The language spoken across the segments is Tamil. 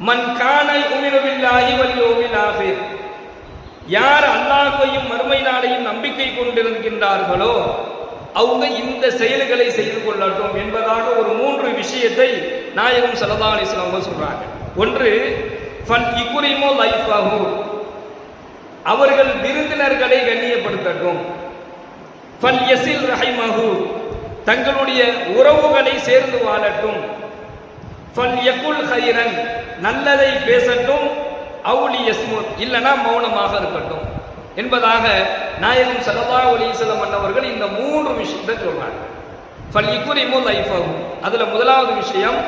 மன் கான யுமினு பில்லாஹி வல் யௌமில் ஆகிர், யார் அல்லாஹ்வையும் மறுமை நாளையும் நம்பிக்கை கொண்டிருக்கின்றார்களோ அவங்க இந்த செயல்களை செய்து கொள்ளட்டும் என்பதாக ஒரு 3 விஷயத்தை நாயகம் ஸல்லல்லாஹு அலைஹி வஸல்லம் சொல்றாங்க. ஒன்று, ஃபல் இக்ரிமு லைஃபஹு, அவர்கள் விருந்தினர்களை கண்ணியப்படுத்தட்டும். ஃபல் யஸில் ரஹிமஹு, தங்களுடைய உறவுகளை சேர்ந்து வாழட்டும். ஃபல் யகுல் கைரன், நல்லதை பேசட்டும். அவுலி யஸ்முத், இல்லனா மௌனமாக இருக்கட்டும் என்பதாக நாயகம் ஸல்லல்லாஹு அலைஹி வஸல்லம் அவர்கள் இந்த 3 விஷயத்தை சொல்றாங்க. ஃபல் இக்ரிமு லைஃபஹு, அதுல முதலாவது விஷயம்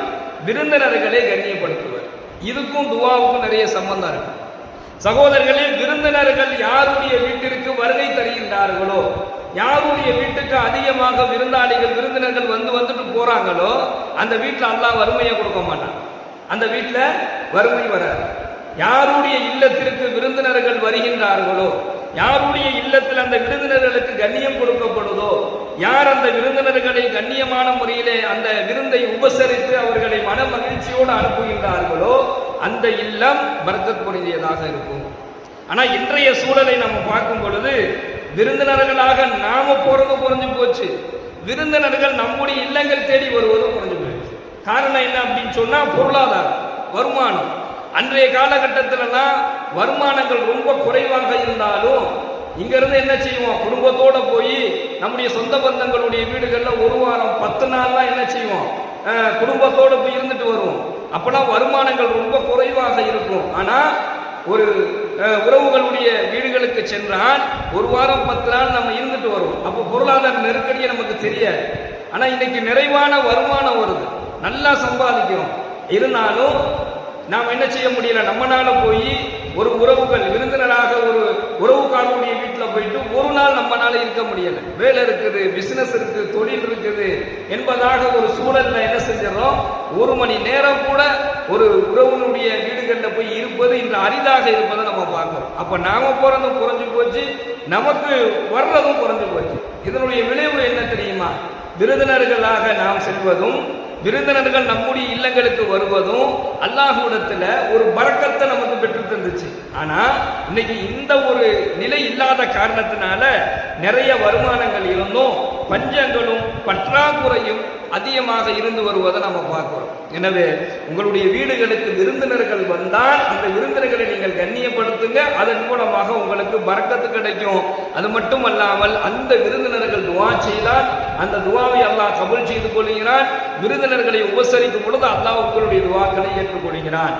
விருந்தினர்களை கண்ணியப்படுத்துவர். இதுக்கும் துஆவுக்கும் நிறைய சம்பந்தம் இருக்கு. சகோதரர்களே, விருந்தினர்கள் யாருடைய வீட்டிற்கு வருகை தருகின்றார்களோ, யாருடைய வீட்டுக்கு அதிகமாக விருந்தினர்கள் வந்துட்டு போறாங்களோ அந்த வீட்டில் அல்லாஹ் வறுமையை கொடுக்க மாட்டான். அந்த வீட்டில் வறுமை வராது. யாருடைய இல்லத்திற்கு விருந்தினர்கள் வருகின்றார்களோ, யாருடைய இல்லத்தில் அந்த விருந்தினர்களுக்கு கண்ணியம் கொடுக்கப்படுதோ, யார் அந்த விருந்தினர்களை கண்ணியமான முறையிலே அந்த விருந்தை உபசரித்து அவர்களை மன மகிழ்ச்சியோடு அனுப்புகின்றார்களோ அந்த இல்லம் பரக்கத் பொருந்தியதாக இருக்கும். ஆனா இன்றைய சூழலை நம்ம பார்க்கும் பொழுது விருந்தினர்களாக நாம போறது குறைஞ்சு போச்சு, விருந்தினர்கள் நம்முடைய இல்லங்கள் தேடி வருவது குறைஞ்சு போயிடுச்சு. காரணம் என்ன அப்படின்னு சொன்னா பொருளாதாரம், வருமானம். அன்றைய காலகட்டத்திலலாம் வருமானங்கள் ரொம்ப குறைவாக இருந்தாலும் இங்க இருந்து என்ன செய்வோம், குடும்பத்தோட போய் நம்முடைய சொந்த பந்தங்களுடைய வீடுகள்ல 1 வாரம் 10 நாள்லாம் என்ன செய்வோம், குடும்பத்தோட போய் இருந்துட்டு வருவோம். அப்பெல்லாம் வருமானங்கள் ரொம்ப குறைவாக இருக்கும். ஆனா ஒரு உறவுகளுடைய வீடுகளுக்கு சென்றால் 1 வாரம் 10 நாள் நம்ம இருந்துட்டு வருவோம். அப்போ பொருளாதார நெருக்கடியை நமக்கு தெரியாது. ஆனா இன்னைக்கு நிறைவான வருமானம் வருது, நல்லா சம்பாதிக்கிறோம். இருந்தாலும் நாம் என்ன செய்ய முடியல, நம்மனால போய் ஒரு உறவுகள் விருந்தினராக ஒரு உறவுக்காரனுடைய வீட்டில் போயிட்டு 1 நாள் நம்மனால இருக்க முடியல. வேலை இருக்குது, பிசினஸ் இருக்கு, தொழில் இருக்குது என்பதாக ஒரு சூழல்ல என்ன செஞ்சிடறோம், 1 மணி நேரம் கூட ஒரு உறவுனுடைய வீடுகளில் போய் இருப்பது இன்று அரிதாக இருப்பதை நம்ம பார்க்கிறோம். அப்ப நாம போறதும் குறைஞ்சு போச்சு, நமக்கு வர்றதும் குறைஞ்சு போச்சு. இதனுடைய விளைவு என்ன தெரியுமா, விருந்தினர்களாக நாம் செல்வதும் விருந்தினர்கள் நம்முடைய இல்லங்களுக்கு வருவதும் அல்லாஹ்விடத்துல ஒரு பரக்கத்தை நமக்கு பெற்று தந்துச்சு. ஆனா இன்னைக்கு இந்த ஒரு நிலை இல்லாத காரணத்தினால நிறைய வருமானங்கள் இருந்தும் பஞ்சங்களும் பற்றாக்குறையும் அதிகமாக இருந்து வருவதை நம்ம பார்க்கிறோம். எனவே உங்களுடைய வீடுகளுக்கு விருந்தினர்கள் வந்தால் அந்த விருந்தினர்களை நீங்கள் கண்ணியப்படுத்துங்க, அதன் மூலமாக உங்களுக்கு பரக்கத்து கிடைக்கும். அது மட்டுமல்லாமல் அந்த விருந்தினர்கள் துஆ செய்தால் அந்த துஆவை அல்லாஹ் கபூல் செய்து கொள்கிறான். விருந்தினர்களை உபசரிக்கும் பொழுது அல்லாஹ் உங்களுடைய துஆக்களை ஏற்றுக்கொள்கிறான்.